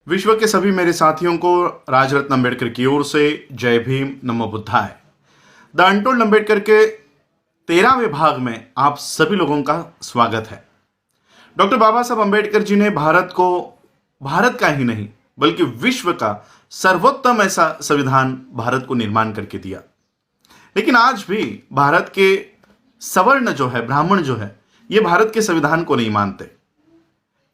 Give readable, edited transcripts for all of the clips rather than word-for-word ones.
विश्व के सभी मेरे साथियों को राजरत्न अंबेडकर की ओर से जय भीम, नमो बुद्धाय। द अनटोल्ड अंबेडकर के 13वें भाग में आप सभी लोगों का स्वागत है। डॉक्टर बाबा साहब अंबेडकर जी ने भारत का ही नहीं बल्कि विश्व का सर्वोत्तम ऐसा संविधान भारत को निर्माण करके दिया। लेकिन आज भी भारत के सवर्ण जो है, ब्राह्मण जो है, ये भारत के संविधान को नहीं मानते।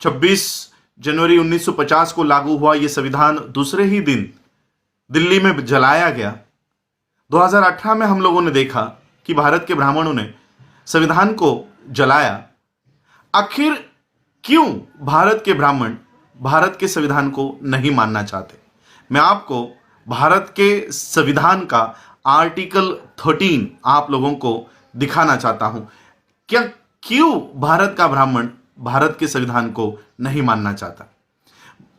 26 जनवरी 1950 को लागू हुआ यह संविधान दूसरे ही दिन दिल्ली में जलाया गया। 2018 में हम लोगों ने देखा कि भारत के ब्राह्मणों ने संविधान को जलाया। आखिर क्यों भारत के ब्राह्मण भारत के संविधान को नहीं मानना चाहते? मैं आपको भारत के संविधान का आर्टिकल 13 आप लोगों को दिखाना चाहता हूं। क्यों भारत का ब्राह्मण भारत के संविधान को नहीं मानना चाहता?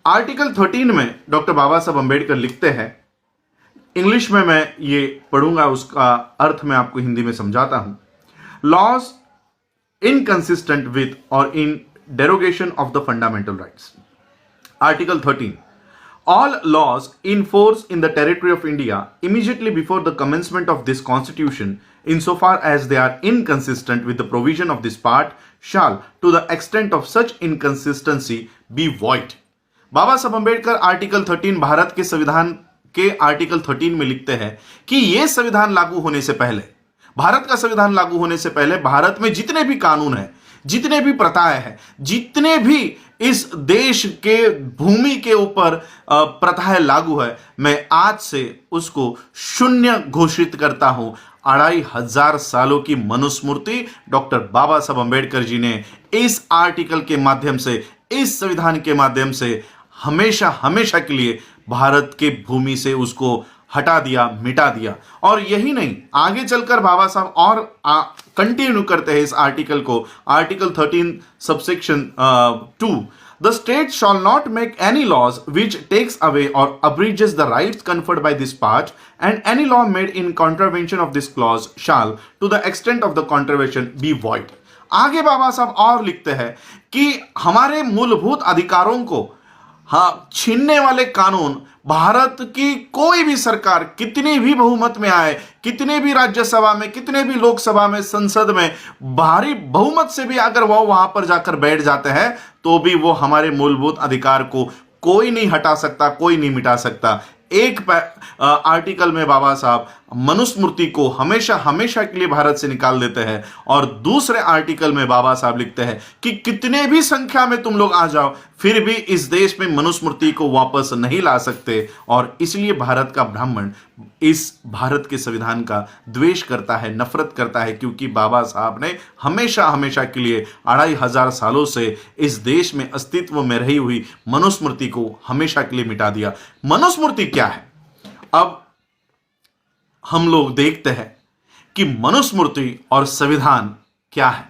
आर्टिकल 13 में डॉक्टर बाबा साहब अंबेडकर लिखते हैं, इंग्लिश में मैं ये पढ़ूंगा, उसका अर्थ मैं आपको हिंदी में समझाता हूं। लॉज इनकंसिस्टेंट विथ और in derogation of the fundamental rights. Article 13, all laws in force in the territory of India immediately before the commencement of this constitution, insofar as they are inconsistent with the provision of this part, shall to the extent of such inconsistency be void। बाबा साहब Ambedkar article 13 Bharat के संविधान के article 13 में लिखते हैं कि यह संविधान लागू होने से पहले, भारत का संविधान लागू होने से पहले भारत में जितने भी कानून हैं, जितने भी प्रथाएं हैं, जितने भी इस देश के भूमि के ऊपर प्रथाएं लागू है, मैं आज से उसको शून्य घोषित करता हूं। 2500 सालों की मनुस्मृति डॉक्टर बाबा साहब अंबेडकर जी ने इस आर्टिकल के माध्यम से, इस संविधान के माध्यम से हमेशा हमेशा के लिए भारत के भूमि से उसको हटा दिया, मिटा दिया। और यही नहीं, आगे चलकर बाबा साहब और कंटिन्यू करते हैं इस आर्टिकल को। Article 13 subsection 2, the state shall not make any laws which takes away और abridges the rights conferred by this part, and any law made in contravention of this clause shall to the extent of the contravention be void। आगे बाबा साहब और लिखते हैं कि हमारे मूलभूत अधिकारों को छीनने वाले कानून भारत की कोई भी सरकार कितनी भी बहुमत में आए, कितने भी राज्यसभा में, कितने भी लोकसभा में, संसद में भारी बहुमत से भी अगर वो वहां पर जाकर बैठ जाते हैं तो भी वो हमारे मूलभूत अधिकार को कोई नहीं हटा सकता, कोई नहीं मिटा सकता। एक आर्टिकल में बाबा साहब मनुस्मृति को हमेशा हमेशा के लिए भारत से निकाल देते हैं और दूसरे आर्टिकल में बाबा साहब लिखते हैं कि कितने भी संख्या में तुम लोग आ जाओ, फिर भी इस देश में मनुस्मृति को वापस नहीं ला सकते। और इसलिए भारत का ब्राह्मण इस भारत के संविधान का द्वेष करता है, नफरत करता है, क्योंकि बाबा साहब ने हमेशा हमेशा के लिए 2500 सालों से इस देश में अस्तित्व में रही हुई मनुस्मृति को हमेशा के लिए मिटा दिया। मनुस्मृति क्या है? अब हम लोग देखते हैं कि मनुस्मृति और संविधान क्या है,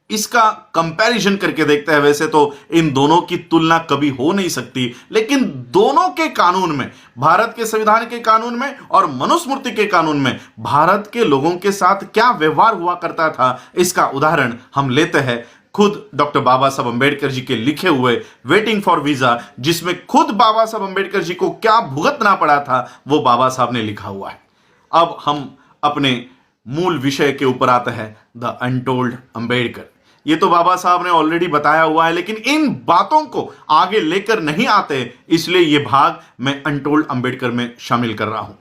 इसका कंपैरिजन करके देखते हैं। वैसे तो इन दोनों की तुलना कभी हो नहीं सकती, लेकिन दोनों के कानून में, भारत के संविधान के कानून में और मनुस्मृति के कानून में भारत के लोगों के साथ क्या व्यवहार हुआ करता था, इसका उदाहरण हम लेते हैं खुद डॉक्टर बाबा साहब अंबेडकर जी के लिखे हुए वेटिंग फॉर वीजा, जिसमें खुद बाबा साहब अंबेडकर जी को क्या भुगतना पड़ा था वो बाबा साहब ने लिखा हुआ है। अब हम अपने मूल विषय के ऊपर आते हैं, द अनटोल्ड अंबेडकर। ये तो बाबा साहब ने ऑलरेडी बताया हुआ है, लेकिन इन बातों को आगे लेकर नहीं आते, इसलिए यह भाग मैं अनटोल्ड अंबेडकर में शामिल कर रहा हूं।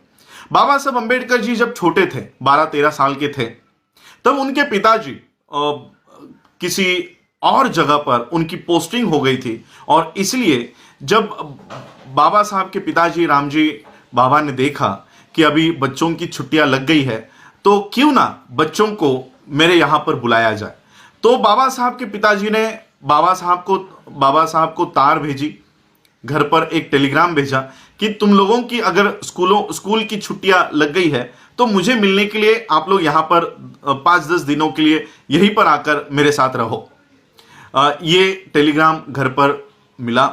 बाबा साहब अंबेडकर जी जब छोटे थे, 12-13 साल के थे, तब उनके पिताजी किसी और जगह पर उनकी पोस्टिंग हो गई थी। और इसलिए जब बाबा साहब के पिताजी रामजी बाबा ने देखा कि अभी बच्चों की छुट्टियां लग गई है, तो क्यों ना बच्चों को मेरे यहां पर बुलाया जाए। तो बाबा साहब के पिताजी ने बाबा साहब को तार भेजी, घर पर एक टेलीग्राम भेजा कि तुम लोगों की अगर स्कूल की छुट्टियां लग गई है तो मुझे मिलने के लिए आप लोग यहां पर 5-10 दिनों के लिए यहीं पर आकर मेरे साथ रहो। ये टेलीग्राम घर पर मिला।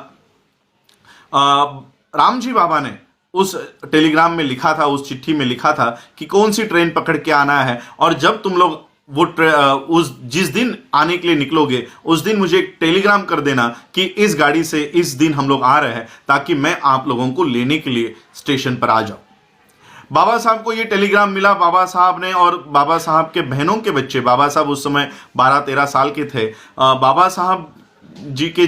रामजी बाबा ने उस टेलीग्राम में लिखा था, उस चिट्ठी में लिखा था कि कौन सी ट्रेन पकड़ के आना है, और जब तुम लोग उस जिस दिन आने के लिए निकलोगे उस दिन मुझे एक टेलीग्राम कर देना कि इस गाड़ी से इस दिन हम लोग आ रहे हैं, ताकि मैं आप लोगों को लेने के लिए स्टेशन पर आ जाऊं। बाबा साहब को ये टेलीग्राम मिला। बाबा साहब ने और बाबा साहब के बहनों के बच्चे, बाबा साहब उस समय 12-13 साल के थे, बाबा साहब जी के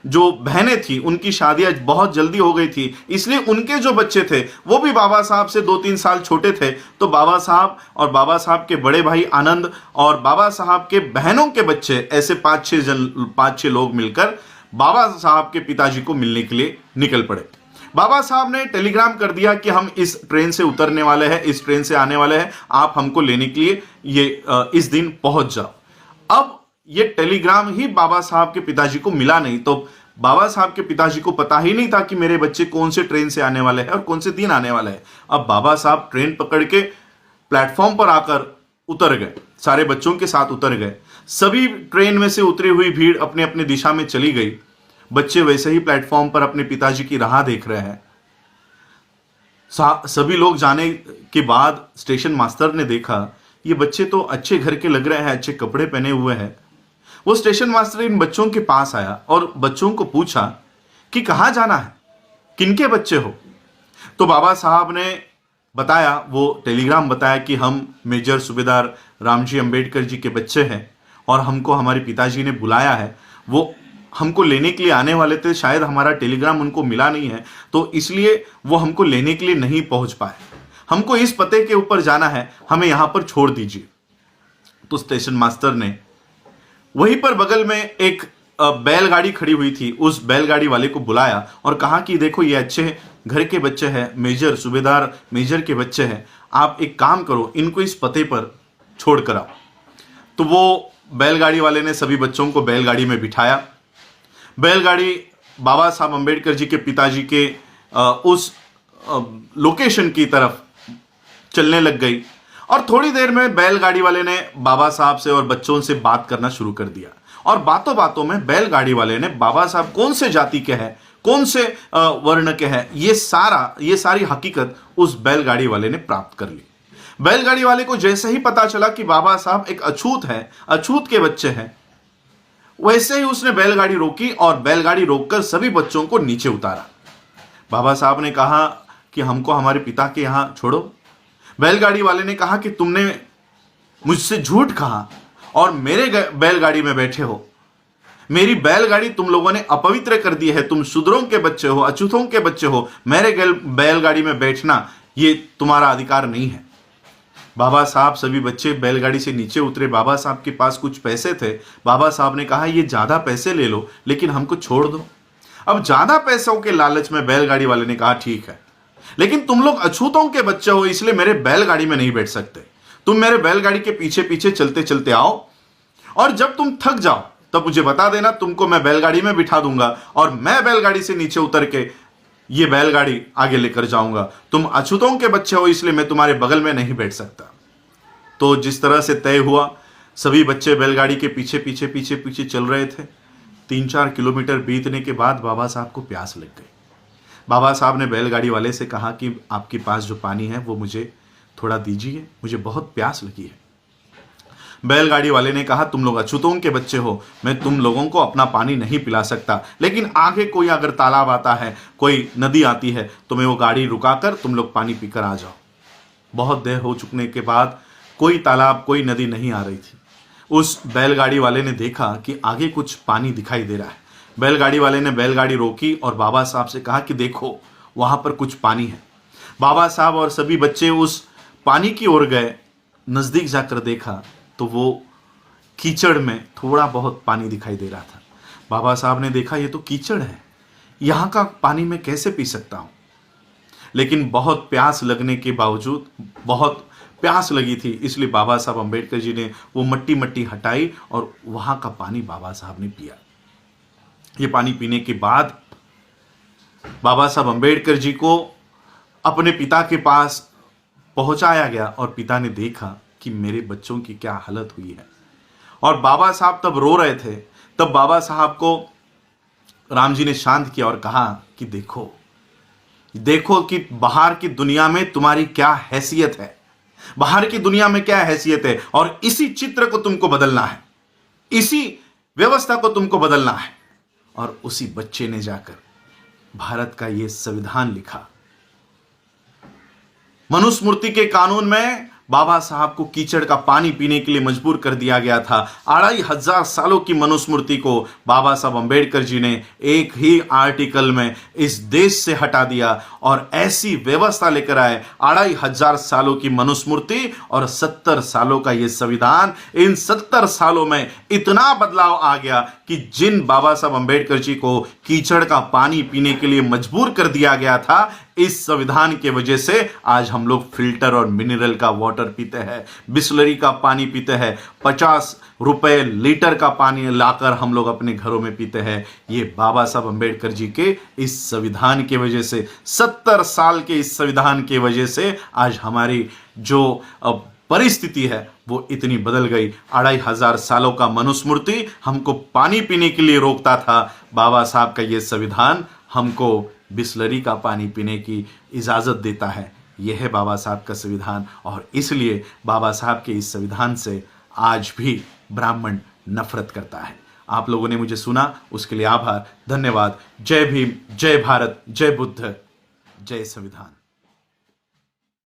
जो बहनें थी उनकी शादियां बहुत जल्दी हो गई थी, इसलिए उनके जो बच्चे थे वो भी बाबा साहब से 2-3 साल छोटे थे। तो बाबा साहब और बाबा साहब के बड़े भाई आनंद और बाबा साहब के बहनों के बच्चे, ऐसे 5-6 लोग मिलकर बाबा साहब के पिताजी को मिलने के लिए निकल पड़े। बाबा साहब ने टेलीग्राम कर दिया कि हम इस ट्रेन से उतरने वाले हैं, इस ट्रेन से आने वाले हैं, आप हमको लेने के लिए इस दिन पहुंच जाओ। अब ये टेलीग्राम ही बाबा साहब के पिताजी को मिला नहीं, तो बाबा साहब के पिताजी को पता ही नहीं था कि मेरे बच्चे कौन से ट्रेन से आने वाले हैं और कौन से दिन आने वाले हैं। अब बाबा साहब ट्रेन पकड़ के प्लेटफॉर्म पर आकर उतर गए, सारे बच्चों के साथ उतर गए। सभी ट्रेन में से उतरी हुई भीड़ अपने अपने दिशा में चली गई। बच्चे वैसे ही प्लेटफॉर्म पर अपने पिताजी की राह देख रहे हैं। सभी लोग जाने के बाद स्टेशन मास्टर ने देखा ये बच्चे तो अच्छे घर के लग रहे हैं, अच्छे कपड़े पहने हुए हैं। वो स्टेशन मास्टर इन बच्चों के पास आया और बच्चों को पूछा कि कहाँ जाना है, किनके बच्चे हो। तो बाबा साहब ने बताया, वो टेलीग्राम बताया कि हम मेजर सूबेदार रामजी अंबेडकर जी के बच्चे हैं और हमको हमारे पिताजी ने बुलाया है। वो हमको लेने के लिए आने वाले थे, शायद हमारा टेलीग्राम उनको मिला नहीं है तो इसलिए वो हमको लेने के लिए नहीं पहुंच पाए। हमको इस पते के ऊपर जाना है, हमें यहां पर छोड़ दीजिए। तो स्टेशन मास्टर ने वहीं पर बगल में एक बैलगाड़ी खड़ी हुई थी, उस बैलगाड़ी वाले को बुलाया और कहा कि देखो ये अच्छे घर के बच्चे हैं, मेजर सूबेदार मेजर के बच्चे हैं, आप एक काम करो, इनको इस पते पर छोड़ कर आओ। तो वो बैलगाड़ी वाले ने सभी बच्चों को बैलगाड़ी में बिठाया। बैलगाड़ी बाबा साहब अंबेडकर जी के पिताजी के उस लोकेशन की तरफ चलने लग गई और थोड़ी देर में बैलगाड़ी वाले ने बाबा साहब से और बच्चों से बात करना शुरू कर दिया। और बातों बातों में बैलगाड़ी वाले ने बाबा साहब कौन से जाति के हैं, कौन से वर्ण के हैं, ये सारी हकीकत उस बैलगाड़ी वाले ने प्राप्त कर ली। बैलगाड़ी वाले को जैसे ही पता चला कि बाबा साहब एक अछूत है, अछूत के बच्चे हैं, वैसे ही उसने बैलगाड़ी रोकी और बैलगाड़ी रोककर सभी बच्चों को नीचे उतारा। बाबा साहब ने कहा कि हमको हमारे पिता के यहां छोड़ो। बैलगाड़ी वाले ने कहा कि तुमने मुझसे झूठ कहा और मेरे बैलगाड़ी में बैठे हो। मेरी बैलगाड़ी तुम लोगों ने अपवित्र कर दी है, तुम शूद्रों के बच्चे हो, अछूतों के बच्चे हो, मेरे बैलगाड़ी में बैठना ये तुम्हारा अधिकार नहीं है। बाबा साहब सभी बच्चे बैलगाड़ी से नीचे उतरे। बाबा साहब के पास कुछ पैसे थे। बाबा साहब ने कहा ये ज्यादा पैसे ले लो लेकिन हमको छोड़ दो। अब ज्यादा पैसों के लालच में बैलगाड़ी वाले ने कहा ठीक है, लेकिन तुम लोग अछूतों के बच्चे हो इसलिए मेरे बैलगाड़ी में नहीं बैठ सकते। तुम मेरे बैलगाड़ी के पीछे पीछे चलते चलते आओ और जब तुम थक जाओ तब मुझे बता देना, तुमको मैं बैलगाड़ी में बिठा दूंगा और मैं बैलगाड़ी से नीचे उतर के ये बैलगाड़ी आगे लेकर जाऊंगा। तुम अछूतों के बच्चे हो इसलिए मैं तुम्हारे बगल में नहीं बैठ सकता। तो जिस तरह से तय हुआ, सभी बच्चे बैलगाड़ी के पीछे पीछे पीछे पीछे चल रहे थे। 3-4 किलोमीटर बीतने के बाद बाबा साहब को प्यास लग गई। बाबा साहब ने बैलगाड़ी वाले से कहा कि आपके पास जो पानी है वो मुझे थोड़ा दीजिए, मुझे बहुत प्यास लगी है। बैलगाड़ी वाले ने कहा तुम लोग अछूतों के बच्चे हो, मैं तुम लोगों को अपना पानी नहीं पिला सकता, लेकिन आगे कोई अगर तालाब आता है, कोई नदी आती है तो मैं वो गाड़ी रुकाकर तुम लोग पानी पीकर आ जाओ। बहुत देर हो चुकने के बाद कोई तालाब, कोई नदी नहीं आ रही थी। उस बैलगाड़ी वाले ने देखा कि आगे कुछ पानी दिखाई दे रहा है। बैलगाड़ी वाले ने बैलगाड़ी रोकी और बाबा साहब से कहा कि देखो वहां पर कुछ पानी है। बाबा साहब और सभी बच्चे उस पानी की ओर गए। नजदीक जाकर देखा तो वो कीचड़ में थोड़ा बहुत पानी दिखाई दे रहा था। बाबा साहब ने देखा ये तो कीचड़ है, यहाँ का पानी मैं कैसे पी सकता हूँ। लेकिन बहुत प्यास लगने के बावजूद, बहुत प्यास लगी थी, इसलिए बाबा साहब अंबेडकर जी ने वो मट्टी हटाई और वहां का पानी बाबा साहब ने पिया। ये पानी पीने के बाद बाबा साहब अंबेडकर जी को अपने पिता के पास पहुंचाया गया और पिता ने देखा कि मेरे बच्चों की क्या हालत हुई है। और बाबा साहब तब रो रहे थे। तब बाबा साहब को राम जी ने शांत किया और कहा कि देखो कि बाहर की दुनिया में तुम्हारी क्या हैसियत है, बाहर की दुनिया में क्या हैसियत है, और इसी चित्र को तुमको बदलना है, इसी व्यवस्था को तुमको बदलना है। और उसी बच्चे ने जाकर भारत का यह संविधान लिखा। मनुस्मृति के कानून में बाबा साहब को कीचड़ का पानी पीने के लिए मजबूर कर दिया गया था। 2500 सालों की मनुस्मृति को बाबा साहब अंबेडकर जी ने एक ही आर्टिकल में इस देश से हटा दिया और ऐसी व्यवस्था लेकर आए। 2500 सालों की मनुस्मृति और 70 सालों का यह संविधान, इन 70 सालों में इतना बदलाव आ गया कि जिन बाबा साहब अंबेडकर जी को कीचड़ का पानी पीने के लिए मजबूर कर दिया गया था, इस संविधान के वजह से आज हम लोग फिल्टर और मिनरल का वाटर पीते हैं, बिस्लरी का पानी पीते हैं, 50 रुपए लीटर का पानी लाकर हम लोग अपने घरों में पीते हैं। ये बाबा साहब अंबेडकर जी के इस संविधान की वजह से, 70 साल के इस संविधान की वजह से आज हमारी जो परिस्थिति है वो इतनी बदल गई। 2500 सालों का मनुस्मृति हमको पानी पीने के लिए रोकता था, बाबा साहब का ये संविधान हमको बिस्लरी का पानी पीने की इजाज़त देता है। यह है बाबा साहब का संविधान, और इसलिए बाबा साहब के इस संविधान से आज भी ब्राह्मण नफरत करता है। आप लोगों ने मुझे सुना, उसके लिए आभार, धन्यवाद। जय भीम, जय भारत, जय बुद्ध, जय संविधान।